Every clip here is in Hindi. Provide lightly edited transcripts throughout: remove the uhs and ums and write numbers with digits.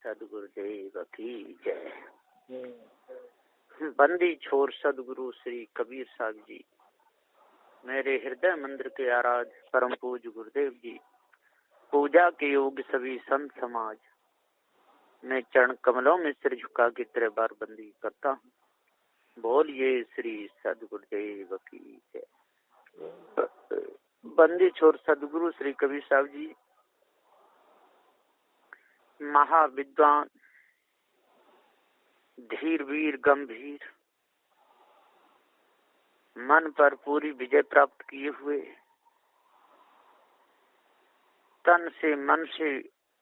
सदगुरुदेव की जय। बंदी छोर सदगुरु श्री कबीर साहब जी, मेरे हृदय मंदिर के आराध्य परम पूज्य गुरुदेव जी, पूजा के योग सभी संत समाज, मैं चरण कमलों में सिर झुका के तेरे बार बंदी करता हूँ। बोलिए श्री सदगुरुदेव की जय। बंदी छोर सदगुरु श्री कबीर साहब जी महाविद्वान, धीर वीर गंभीर, मन पर पूरी विजय प्राप्त किए हुए, तन से मन से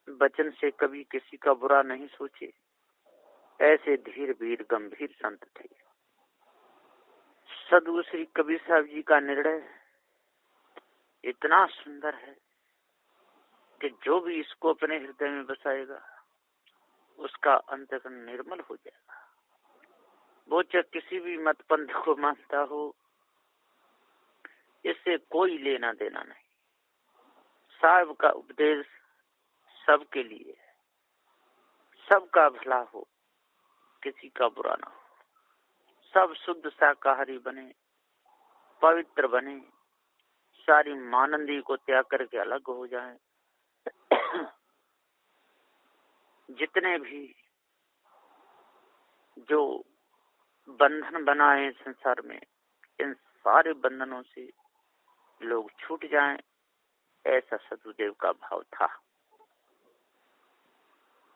वचन से कभी किसी का बुरा नहीं सोचे, ऐसे धीर वीर गंभीर संत थे। सदगुरु श्री कबीर साहब जी का निर्णय इतना सुंदर है कि जो भी इसको अपने हृदय में बसाएगा उसका अंतःकरण निर्मल हो जाएगा। वो चाहे किसी भी मत पंथ को मानता हो, इससे कोई लेना देना नहीं। साहब का उपदेश सबके लिए है, सबका भला हो, किसी का बुरा ना हो, सब शुद्ध शाकाहारी बने, पवित्र बने, सारी मानंदी को त्याग करके अलग हो जाएं। जितने भी जो बंधन बनाए संसार में, इन सारे बंधनों से लोग छूट जाएं, ऐसा सदगुरुदेव का भाव था।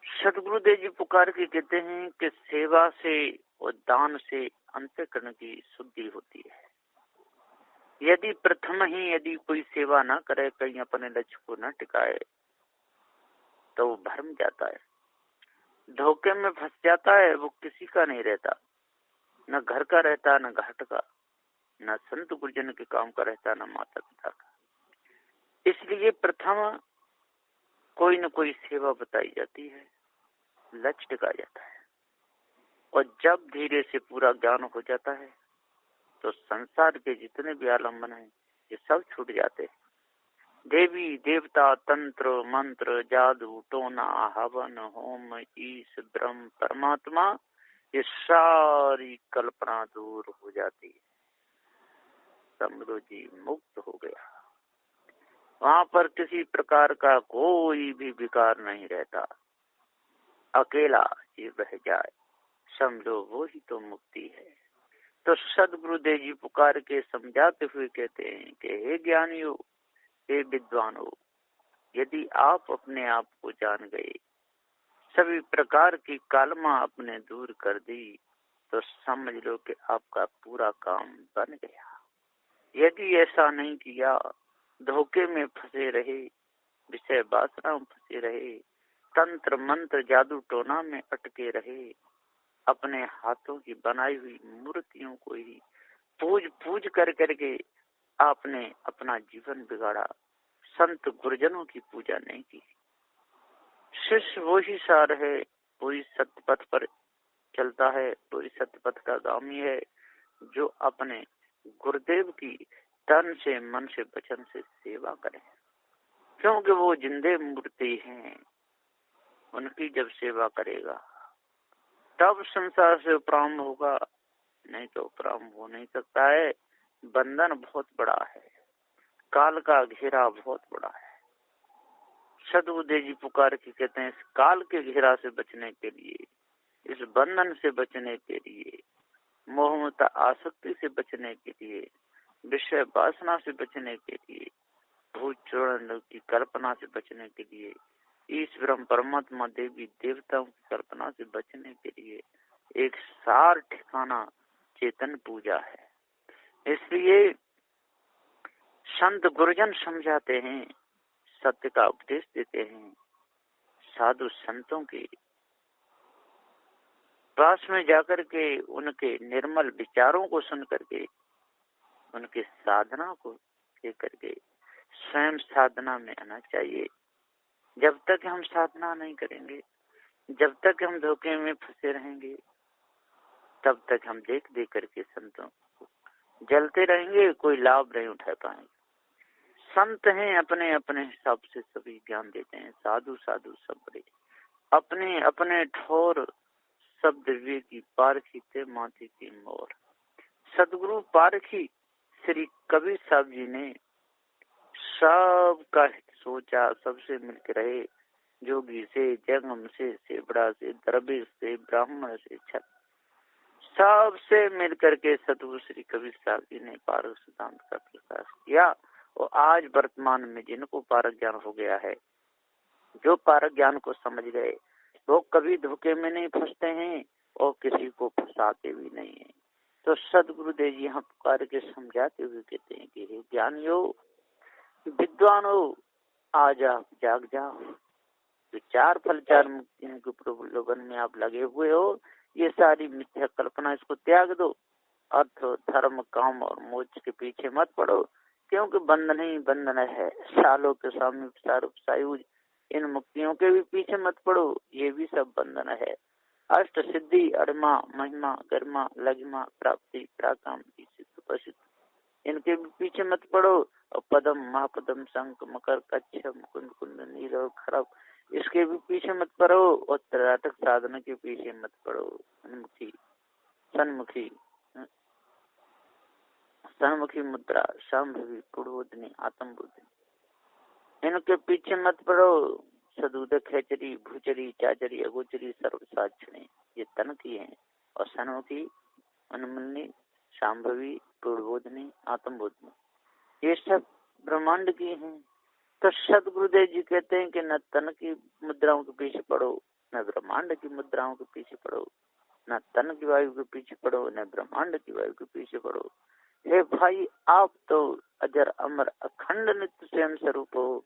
सदगुरुदेव जी पुकार के कहते हैं कि सेवा से और दान से अंतःकरण की शुद्धि होती है। यदि प्रथम ही यदि कोई सेवा न करे, कहीं अपने लक्ष्य को न टिकाए, तो वो भरम जाता है, धोखे में फंस जाता है। वो किसी का नहीं रहता, न घर का रहता, न घाट का, न संत गुरुजन के काम का रहता, न माता पिता का। इसलिए प्रथम कोई न कोई सेवा बताई जाती है, लक्ष्य टिका जाता है, और जब धीरे से पूरा ज्ञान हो जाता है तो संसार के जितने भी आलम्बन हैं ये सब छूट जाते हैं। देवी देवता, तंत्र मंत्र, जादू टोना, हवन होम, ईश ब्रह्म परमात्मा, ये सारी कल्पना दूर हो जाती है। समझो जी मुक्त हो गया। वहां पर किसी प्रकार का कोई भी विकार नहीं रहता, अकेला ये बह जाए, समझो वो ही तो मुक्ति है। तो सदगुरुदेव जी पुकार के समझाते हुए कहते हैं कि हे ज्ञानियों, हे विद्वानों, यदि आप अपने आप को जान गए, सभी प्रकार की कालमा अपने दूर कर दी, तो समझ लो कि आपका पूरा काम बन गया। यदि ऐसा नहीं किया, धोखे में फंसे रहे, विषय वासना में फंसे रहे, तंत्र मंत्र जादू टोना में अटके रहे, अपने हाथों की बनाई हुई मूर्तियों को ही पूज पूज कर करके आपने अपना जीवन बिगाड़ा, संत गुरुजनों की पूजा नहीं की। शिष्य वही सार है, वही सत्य पथ पर चलता है, वही सत्य पथ का गामी है, जो अपने गुरुदेव की तन से मन से वचन से सेवा करे, क्योंकि वो जिंदे मूर्ति हैं। उनकी जब सेवा करेगा तब संसार से उपराम होगा, नहीं तो उपराम हो नहीं सकता है। बंधन बहुत बड़ा है, काल का घेरा बहुत बड़ा है। सदगुरुदेव जी पुकार के कहते हैं, इस काल के घेरा से बचने के लिए, इस बंधन से बचने के लिए, मोहमता आसक्ति से बचने के लिए, विषय वासना से बचने के लिए, भूत चूर्ण की कल्पना से बचने के लिए, ईश्वर परमात्मा देवी देवताओं की कल्पना से बचने के लिए एक सार ठिकाना चेतन पूजा है। इसलिए संत गुरुजन समझाते हैं, सत्य का उपदेश देते हैं, साधु संतों के पास में जाकर के उनके निर्मल विचारों को सुन करके, उनके साधना को देख करके स्वयं साधना में आना चाहिए। जब तक हम साधना नहीं करेंगे, जब तक हम धोखे में फंसे रहेंगे, तब तक हम देख देख करके संतों को जलते रहेंगे, कोई लाभ नहीं उठा पाएंगे। संत हैं, अपने अपने हिसाब से सभी ज्ञान देते हैं, साधु साधु सब बड़े, अपने अपने ठोर शब्द वे की पारखी थे माथे की मोर। सदगुरु पारखी श्री कबीर साहब जी ने सबका हित सोचा, सबसे मिलकर रहे, जोगी से, जंगम से, सेबड़ा से, दरवेश से, ब्राह्मण से, छत, सबसे मिलकर के सदगुरु श्री कबीर साहब जी ने पारक सिद्धांत का प्रकाश किया। और आज वर्तमान में जिनको पारक ज्ञान हो गया है, जो पारक ज्ञान को समझ गए, वो कभी धोखे में नहीं फंसते हैं और किसी को फंसाते भी नहीं है। तो सदगुरुदेव जी यहाँ पुकार के समझाते हुए कहते हैं कि हे ज्ञानियों, विद्वानों, आ जाओ, जाग जाओ। विचार फल चार मुक्तियों के प्रलोभन में आप लगे हुए हो, ये सारी मिथ्या कल्पना इसको त्याग दो। अर्थ, धर्म, काम और मोक्ष के पीछे मत पड़ो, क्योंकि बंधन ही बंधन है। सालों के सामने सायुज, इन मुक्तियों के भी पीछे मत पड़ो, ये भी सब बंधन है। अष्ट सिद्धि, अड़मा, महिमा, गरिमा, लघिमा, प्राप्ति, प्राकाम, सिद्ध प्रसिद्ध, इनके भी पीछे मत पड़ो। और पदम, महापदम, शंख, मकर, कच्छ, मुकुंद, कुंड, नीरव, खरब, इसके भी पीछे मत पड़ो। और त्रयातक साधना के पीछे मत पड़ो। सन्मुखी सन्मुखी मुद्रा, शांभवी, पूर्वोदनी, आत्म बुद्धि, इनके पीछे मत पड़ो। सदूद, खेचरी, भूचरी, चाचरी, अगोचरी, सर्वसाक्षणी, ये तन की है। और सन्मुखी, अनुमन्नी, शांभवी, पूर्वोदनी, आत्म बुद्धि, ये सब ब्रह्मांड की हैं। तो सदगुरुदेव जी कहते हैं कि न तन की मुद्राओं के पीछे पड़ो, न ब्रह्मांड की मुद्राओं के पीछे पड़ो, न तन की वायु के पीछे पड़ो, न ब्रह्मांड की वायु के पीछे पड़ो। हे भाई, आप तो अजर अमर अखंड नित्य स्वयं स्वरूप हो।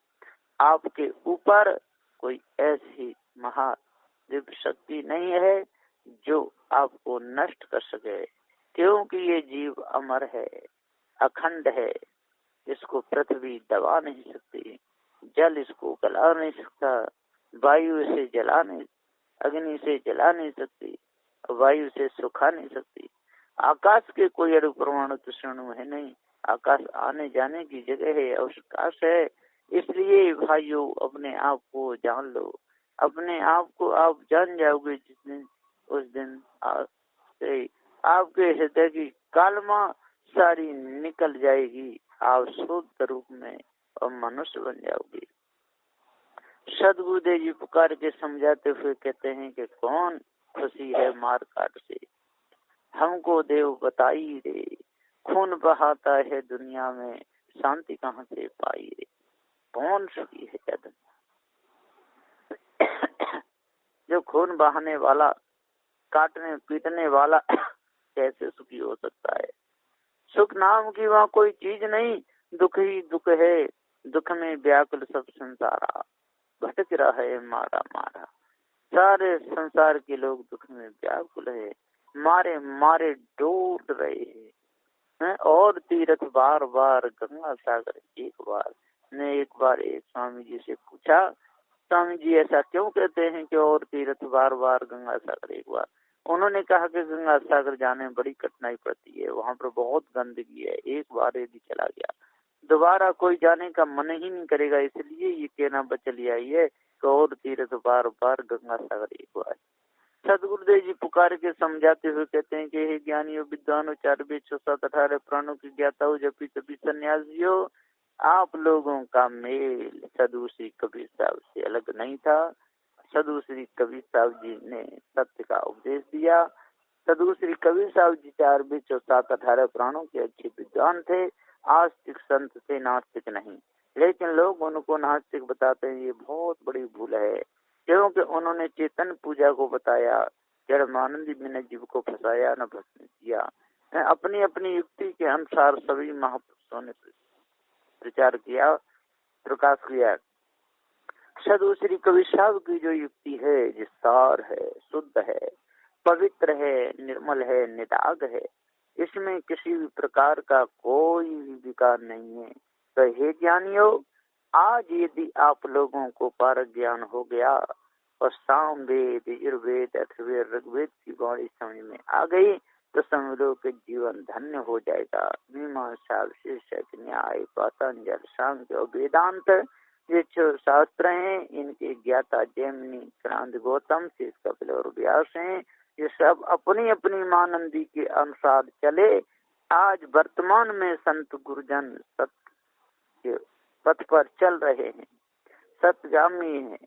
आपके ऊपर कोई ऐसी महादिव्य शक्ति नहीं है जो आपको नष्ट कर सके, क्योंकि ये जीव अमर है, अखंड है। इसको पृथ्वी दबा नहीं सकती, जल इसको गला नहीं सकता, वायु इसे जला नहीं, अग्नि से जला नहीं सकती, वायु से सुखा नहीं सकती। आकाश के कोई अणु परमाणु तृष्णु है नहीं, आकाश आने जाने की जगह है, अवकाश है। इसलिए भाइयों, अपने आप को जान लो। अपने आप को आप जान जाओगे जिस दिन, उस दिन आपके हृदय की कालमा सारी निकल जाएगी, आप शुद्ध रूप में और मनुष्य बन जाओगे। सदगुरुदेव जी पुकार के समझाते हुए कहते हैं कि कौन खुशी है मार काट से, हमको देव बताई रे। खून बहाता है दुनिया में, शांति कहाँ से पाई रे। कौन सुखी है क्या दुनिया? जो खून बहाने वाला, काटने पीटने वाला कैसे सुखी हो सकता है? सुख नाम की वहाँ कोई चीज नहीं, दुख ही दुख है। दुख में व्याकुल सब संसारा, भटक रहा है मारा मारा। सारे संसार के लोग दुख में व्याकुल है, मारे मारे डूब रहे हैं। और तीर्थ बार बार गंगा सागर एक बार। ने एक बार एक स्वामी जी से पूछा, स्वामी जी ऐसा क्यों कहते हैं कि और तीर्थ बार बार गंगा सागर एक बार? उन्होंने कहा कि गंगा सागर जाने में बड़ी कठिनाई पड़ती है, वहाँ पर बहुत गंदगी है, एक बार यदि चला गया दोबारा कोई जाने का मन ही नहीं करेगा। इसलिए ये कहना बच लिया है कि और तीर्थ बार बार गंगा सागर एक बार। सदगुरुदेव जी पुकार के समझाते हुए कहते हैं कि हे ज्ञानियों, विद्वानों, 4 वेद 6 7 18 प्राणों की ज्ञाता हो, जपी तभी सन्यासियों, आप लोगों का मेल सदगुरु श्री कबीर साहब से अलग नहीं था। सदगुरु श्री कबीर साहब जी ने सत्य का उपदेश दिया। सदगुरु श्री कबीर साहब जी 4 वेद 6 7 18 प्राणों के अच्छे विद्वान थे, आस्तिक संत थे, नास्तिक नहीं। लेकिन लोग उनको नास्तिक बताते हैं, ये बहुत बड़ी भूल है, क्योंकि उन्होंने चेतन पूजा को बताया, जड़मानंद में जीव को फंसाया न भस्म किया। अपनी अपनी युक्ति के अनुसार सभी महापुरुषों ने प्रचार किया, प्रकाश किया। सदगुरु श्री कबीर साहब की जो युक्ति है, विस्तार है, शुद्ध है, पवित्र है, निर्मल है, निदाग है, इसमें किसी भी प्रकार का कोई भी विकार नहीं है। तो हे ज्ञानियों, आज यदि आप लोगों को पारक ज्ञान हो गया और सामवेद, यजुर्वेद, अथर्ववेद, ऋग्वेद की वाणी समझ में आ गई, तो समझ लो कि जीवन धन्य हो जाएगा। मीमांसा, शीर्षक, न्याय, पतंजलि, सांख्य और वेदांत, ये जो शास्त्र हैं इनके ज्ञाता जैमिनी, क्रांति, गौतम, शेष, कपिल और व्यास हैं। ये सब अपनी अपनी मानंदी के अनुसार चले। आज वर्तमान में संत गुरुजन सत्य पथ पर चल रहे हैं, सत्यगामी हैं,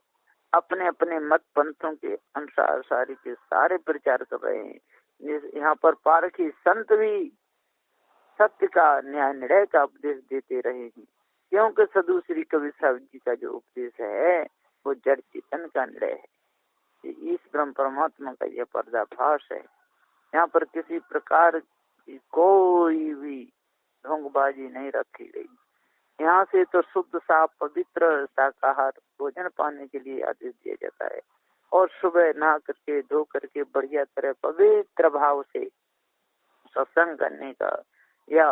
अपने अपने मत पंथों के अनुसार सारे के सारे प्रचार कर रहे हैं। यहाँ पर पारखी संत भी सत्य का, न्याय निर्णय का उपदेश देते रहे हैं, क्योंकि साधु श्री कबीर साहब जी का जो उपदेश है वो जड़ चेतन का निर्णय है। इस ब्रह्म परमात्मा का यह पर्दाफाश है। यहाँ पर किसी प्रकार की कोई भी ढोंगबाजी नहीं रखी गई। यहाँ से तो शुद्ध साफ पवित्र शाकाहार भोजन पाने के लिए आदेश दिया जाता है, और सुबह नहा करके धो करके बढ़िया तरह पवित्र भाव से सत्संग करने का, या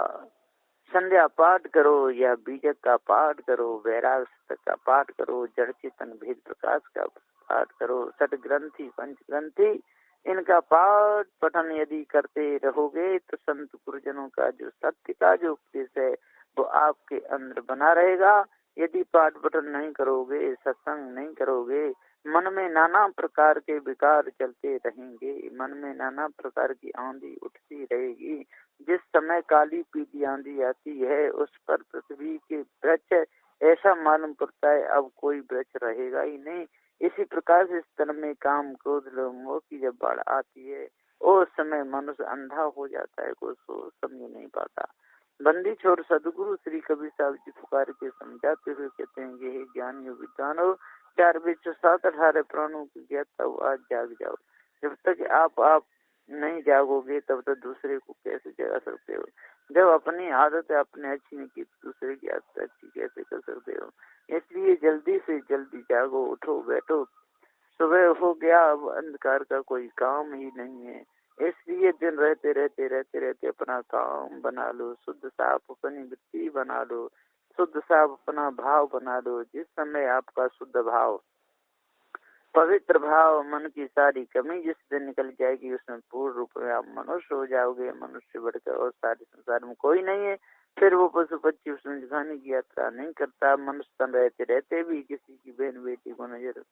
संध्या पाठ करो, या बीजक का पाठ करो, वैराग का पाठ करो, जड़ चेतन भेद प्रकाश का पाठ करो, षट ग्रंथि, पंच ग्रंथि, इनका पाठ पठन यदि करते रहोगे तो संत गुरुजनों का जो सत्य का जो उपदेश है वो आपके अंदर बना रहेगा। यदि पाठ पठन नहीं करोगे, सत्संग नहीं करोगे, मन में नाना प्रकार के विकार चलते रहेंगे, मन में नाना प्रकार की आंधी उठती रहेगी। जिस समय काली पीली आंधी आती है उस पर पृथ्वी के वृक्ष ऐसा मालूम पड़ता है अब कोई वृक्ष रहेगा ही नहीं। इसी प्रकार से इस तन में काम क्रोध लोभ मोह की जब बाढ़ आती है उस समय मनुष्य अंधा हो जाता है, कोई सोच समझ नहीं पाता। बंदी छोड़ सदगुरु श्री कबीर साहब जी पुकार के समझाते हुए कहते हैं कि हे ज्ञानियों विद्वानों, 4 विश्व 7 18 प्राणों की ज्ञाता हो, आज जाग जाओ। जब तक आप नहीं जागोगे तब तक दूसरे को कैसे जगा सकते हो। जब अपनी आदत है अपने अच्छी नहीं की दूसरे की आदत अच्छी कैसे कर सकते हो। इसलिए जल्दी से जल्दी जागो, उठो बैठो। सुबह हो गया, अब अंधकार का कोई काम ही नहीं है। इसलिए दिन रहते अपना काम बना लो, शुद्ध साफ अपनी वृत्ति बना लो, शुद्ध साफ अपना भाव बना लो। जिस समय आपका शुद्ध भाव, पवित्र भाव, मन की सारी कमी जिस दिन निकल जाएगी उसमें पूर्ण रूप में आप मनुष्य हो जाओगे। मनुष्य बढ़कर और सारे संसार में कोई नहीं है। फिर वो पशु पक्षी उसमें दिखाने की यात्रा नहीं करता। मनुष्य तन रहते भी किसी की बहन बेटी को नजर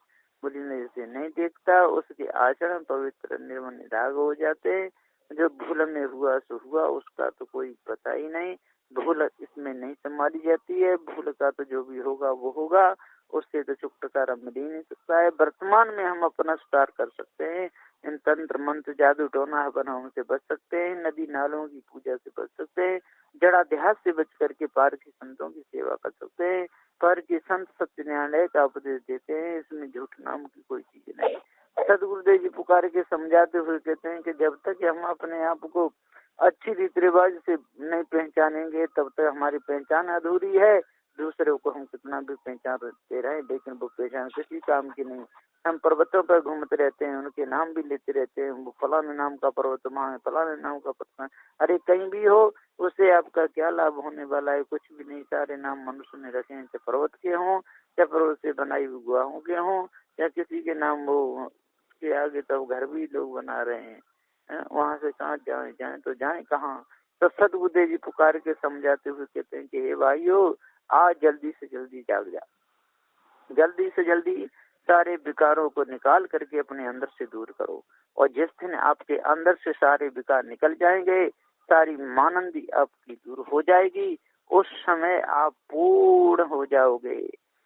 बुरी नजर से नहीं देखता। उसके आचरण पवित्र निर्मल निराग हो जाते हैं। जो भूल में हुआ सो हुआ, उसका तो कोई पता ही नहीं। भूल इसमें नहीं संभाली जाती है। भूल का तो जो भी होगा वो होगा, उससे तो छुटकारा मिल ही नहीं सकता है। वर्तमान में हम अपना सुधार कर सकते हैं। इन तंत्र मंत्र जादू टोना बनाओं से बच सकते हैं। नदी नालों की पूजा से बच सकते हैं। जड़ाध्यास से बच करके पार की संतों की सेवा कर सकते हैं। पर की संत सत्य न्यायालय का उपदेश देते हैं, इसमें झूठ नाम की कोई चीज नहीं। सदगुरुदेव जी पुकार के समझाते हुए कहते हैं कि जब तक हम अपने आप को अच्छी रीति रिवाज से नहीं पहचानेंगे तब तक हमारी पहचान अधूरी है। दूसरे को हम कितना भी पहचान दे रहे हैं लेकिन वो पहचान किसी काम की नहीं। हम पर्वतों पर घूमते रहते हैं, उनके नाम भी लेते रहते हैं, वो फलाने नाम का पर्वत वहाँ है, फलाने नाम का पर्वत। अरे कहीं भी हो, उससे आपका क्या लाभ होने वाला है? कुछ भी नहीं। सारे नाम मनुष्य ने रखे हैं, चाहे पर्वत के हों, चाहे पर्वत से बनाई हुई गुहाओं के हों, या किसी के नाम वो के आगे तो घर भी लोग बना रहे हैं। वहाँ से कहाँ जाए तो जाए कहाँ। तो सदगुरुदेव जी पुकार के समझाते हुए कहते हैं कि हे भाइयों, आज जल्दी से जल्दी जाग जा। जल्दी से जल्दी सारे विकारों को निकाल करके अपने अंदर से दूर करो। और जिस दिन आपके अंदर से सारे विकार निकल जाएंगे, सारी मानंदी आपकी दूर हो जाएगी, उस समय आप पूर्ण हो जाओगे।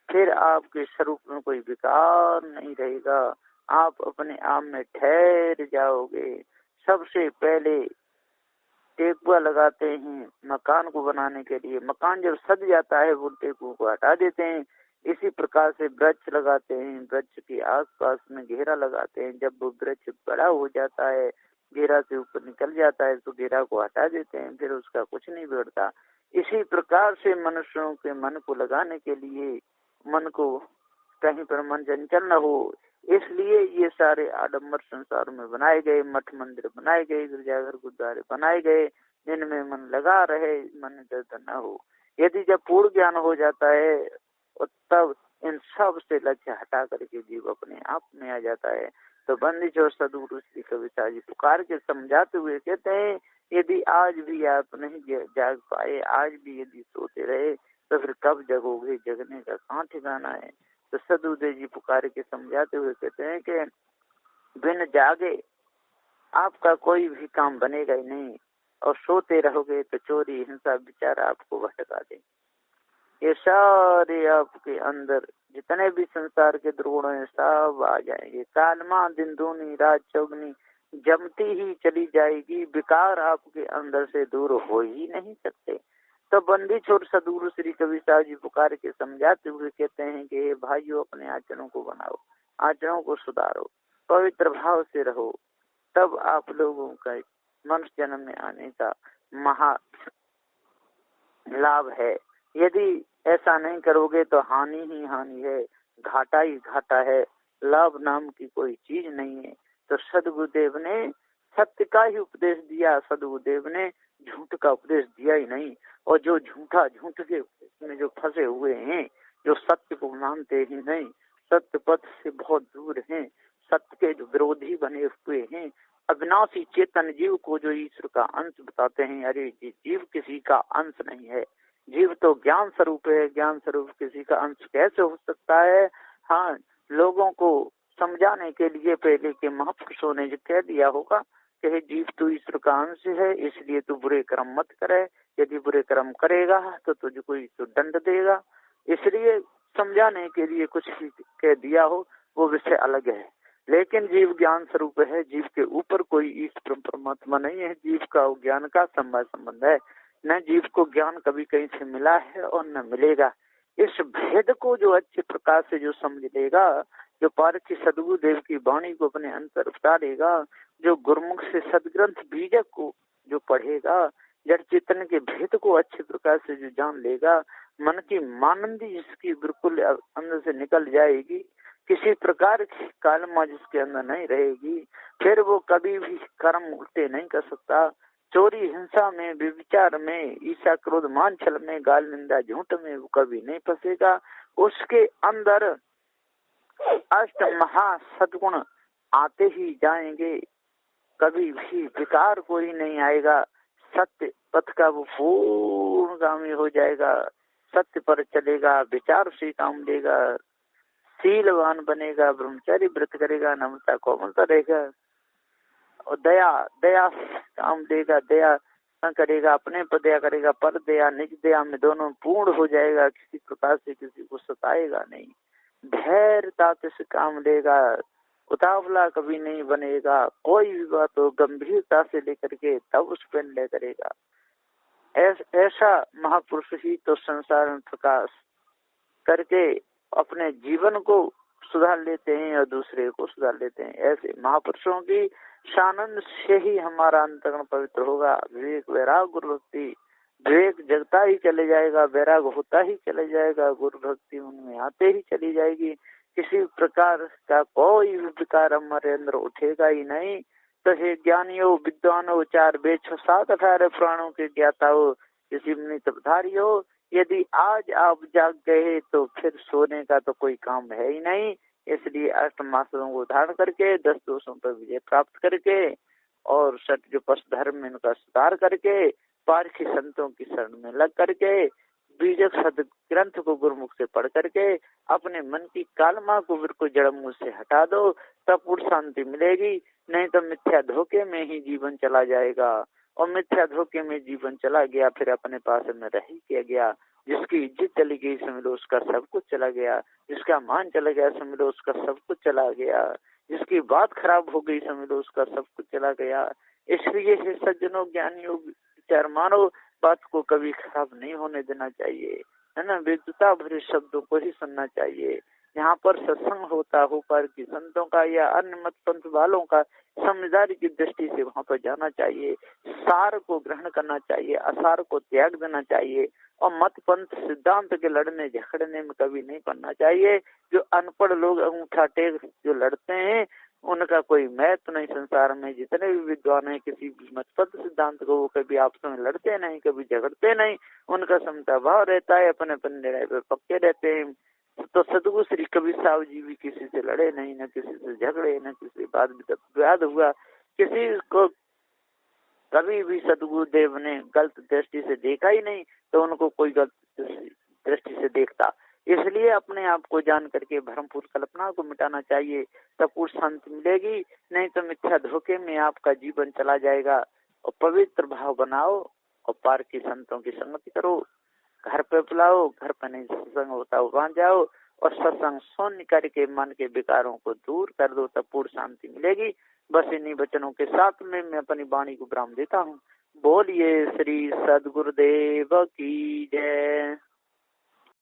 फिर आपके स्वरूप में कोई विकार नहीं रहेगा। आप अपने आप में ठहर जाओगे। सबसे पहले टेकुआ लगाते हैं मकान को बनाने के लिए। मकान जब सज जाता है वो टेकुओं को हटा देते हैं। इसी प्रकार से वृक्ष लगाते हैं, वृक्ष के आसपास में घेरा लगाते हैं। जब वो वृक्ष बड़ा हो जाता है, घेरा से ऊपर निकल जाता है, तो घेरा को हटा देते हैं, फिर उसका कुछ नहीं बिगड़ता। इसी प्रकार से मनुष्यों के मन को लगाने के लिए, मन को कहीं पर मन चंचल न हो, इसलिए ये सारे आडम्बर संसार में बनाए गए, मठ मंदिर बनाए गए, गिरजाघर गुरुद्वारे बनाए गए, जिनमें मन लगा रहे, मन दर्द न हो। यदि जब पूर्ण ज्ञान हो जाता है तब इन सब से लक्ष्य हटा करके जीव अपने आप में आ जाता है। तो बंदिश और सदगुरु श्री कबीर साहब जी पुकार के समझाते हुए कहते हैं, यदि आज भी आप नहीं जाग पाए, आज भी यदि सोते रहे, तो फिर कब जगोगे, जगने का कहाँ ठिकाना है। तो सदगुरुदेव जी पुकार के समझाते हुए कहते हैं कि बिन जागे आपका कोई भी काम बनेगा ही नहीं, और सोते रहोगे तो चोरी हिंसा विचार आपको भटका दे। ये सारे आपके अंदर जितने भी संसार के दुर्गुण हैं सब आ जाएंगे। कालमा दिन दूनी रात चौगनी जमती ही चली जाएगी, विकार आपके अंदर से दूर हो ही नहीं सकते। तो बंदी छोड़ सदगुरु श्री कबीर साहब जी पुकार के समझाते हुए कहते हैं कि भाइयों अपने आचरणों को बनाओ, आचरणों को सुधारो, पवित्र भाव से रहो, तब आप लोगों का मनुष्य जन्म में आने का महा लाभ है। यदि ऐसा नहीं करोगे तो हानि ही हानि है, घाटा ही घाटा है, लाभ नाम की कोई चीज नहीं है। तो सदगुरुदेव ने सत्य का ही उपदेश दिया, सदगुरुदेव ने झूठ का उपदेश दिया ही नहीं। और जो झूठ के में जो फंसे हुए हैं, जो सत्य को मानते ही नहीं, सत्य पथ से बहुत दूर हैं, सत्य के जो विरोधी बने हुए हैं, अविनाशी चेतन जीव को जो ईश्वर का अंश बताते हैं, अरे जीव किसी का अंश नहीं है, जीव तो ज्ञान स्वरूप है, ज्ञान स्वरूप किसी का अंश कैसे हो सकता है। हाँ, लोगों को समझाने के लिए पहले के महापुरुषों ने जो कह दिया होगा कि जीव तो ईश्वर का अंश है, इसलिए तू बुरे कर्म मत करे, यदि बुरे कर्म करेगा तो तुझको ईश्वर दंड देगा। इसलिए समझाने के लिए कुछ भी कह दिया हो वो विषय अलग है, लेकिन जीव ज्ञान स्वरूप है, जीव के ऊपर कोई ईश्वर परमात्मा नहीं है, जीव का ज्ञान का संबंध है, न जीव को ज्ञान कभी कहीं से मिला है और न मिलेगा। इस भेद को जो अच्छे प्रकार से जो समझ लेगा, जो पारखी सदगुरु देव की वाणी को अपने अंतर उतारेगा, जो गुरुमुख से सदग्रंथ बीजक को जो पढ़ेगा, जड़ चेतन के भेद को अच्छे प्रकार से जो जान लेगा, मन की मानंदी जिसकी बिल्कुल अंदर से निकल जाएगी, किसी प्रकार की कालमा जिसके अंदर नहीं रहेगी, फिर वो कभी भी कर्म उल्टे नहीं कर सकता। चोरी हिंसा में, विचार में, ईर्ष्या क्रोध मान छल में, गाल निंदा झूठ में वो कभी नहीं फंसेगा। उसके अंदर अष्ट महा सद्गुण आते ही जाएंगे, कभी भी विकार कोई नहीं आएगा। सत्य पथ का वो पूर्णगामी हो जाएगा, सत्य पर चलेगा, विचार से काम लेगा, शीलवान बनेगा, ब्रह्मचारी व्रत करेगा, नम्रता कोमलता रहेगा, और दया काम देगा, दया करेगा, अपने पर दया करेगा, पर दया निज दया में दोनों पूर्ण हो जाएगा, किसी प्रकार से किसी को सताएगा नहीं, धैर्यता से काम लेगा, उतावला कभी नहीं बनेगा, कोई भी बात हो गंभीरता से लेकर के तब उस पर निर्णय करेगा। ऐसा महापुरुष ही तो संसार में प्रकाश करके अपने जीवन को सुधार लेते हैं और दूसरे को सुधार लेते हैं। ऐसे महापुरुषों की सानंद से ही हमारा अंतःकरण पवित्र होगा। विवेक वैराग गुरु भक्ति, विवेक जगता ही चले जाएगा, वैराग होता ही चले जाएगा, गुरु भक्ति उनमें आते ही चली जाएगी, किसी प्रकार का कोई विकार हमारे अंदर उठेगा ही नहीं। तो हे ज्ञानियों, विद्वानों, 4 वेद 6 7 18 पुराणों के ज्ञाता हो, किसी नितधारी हो, यदि आज आप जाग गए तो फिर सोने का तो कोई काम है ही नहीं। इसलिए अष्ट मासों को धारण करके 10 दोषों पर विजय प्राप्त करके और सठ जो पश धर्म में उनका सुधार करके पारखी संतों की शरण में लग करके बीजक सद ग्रंथ को गुरुमुख से पढ़ करके अपने मन की कालमा को बिल्कुल जड़मूल से हटा दो, तब पूर्ण शांति मिलेगी। नहीं तो मिथ्या धोखे में ही जीवन चला जाएगा, और मिथ्या धोखे में जीवन चला गया फिर अपने पास में रह ही किया गया। जिसकी इज्जत चली गई समझ लो उसका सब कुछ चला गया, जिसका मान चला गया समझ लो उसका सब कुछ चला गया, जिसकी बात खराब हो गई समझ लो उसका सब कुछ चला गया। इसलिए हे सज्जनों, ज्ञानियों, विचार मानो, बात को कभी खराब नहीं होने देना चाहिए, है ना। विद्वता भरे शब्दों को ही सुनना चाहिए। यहाँ पर सत्संग होता हो पर कि संतों का या अन्य मत पंथ वालों का समझदारी की दृष्टि से वहाँ पर जाना चाहिए, सार को ग्रहण करना चाहिए, असार को त्याग देना चाहिए, और मत पंथ सिद्धांत के लड़ने झगड़ने में कभी नहीं पड़ना चाहिए। जो अनपढ़ लोग अंगूठा टेक जो लड़ते हैं उनका कोई महत्व नहीं संसार में। जितने भी विद्वान है किसी भी मत पंथ सिद्धांत को वो कभी आपस में लड़ते नहीं, कभी झगड़ते नहीं, उनका समता भाव रहता है, अपने अपने निर्णय पर पक्के रहते हैं। तो सदगुरु श्री कबीर साहब जी भी किसी से लड़े नहीं, न किसी से झगड़े, न किसी बात विवाद हुआ, किसी को कभी भी सदगुरु देव ने गलत दृष्टि से देखा ही नहीं, तो उनको कोई गलत दृष्टि से देखता। इसलिए अपने आप को जान करके भ्रमपूर्ण कल्पना को मिटाना चाहिए, तब पूर्ण शांति मिलेगी। नहीं तो मिथ्या धोखे में आपका जीवन चला जाएगा। और पवित्र भाव बनाओ और पार की संतों की संगति करो। घर पे बुलाओ, घर पे नहीं सत्संग होता वहां जाओ और सत्संग सुन करके मन के विकारों को दूर कर दो, तब पूर्ण शांति मिलेगी। बस इन्हीं वचनों के साथ में मैं अपनी वाणी को विराम देता हूँ। बोलिए श्री सद्गुरुदेव की जय।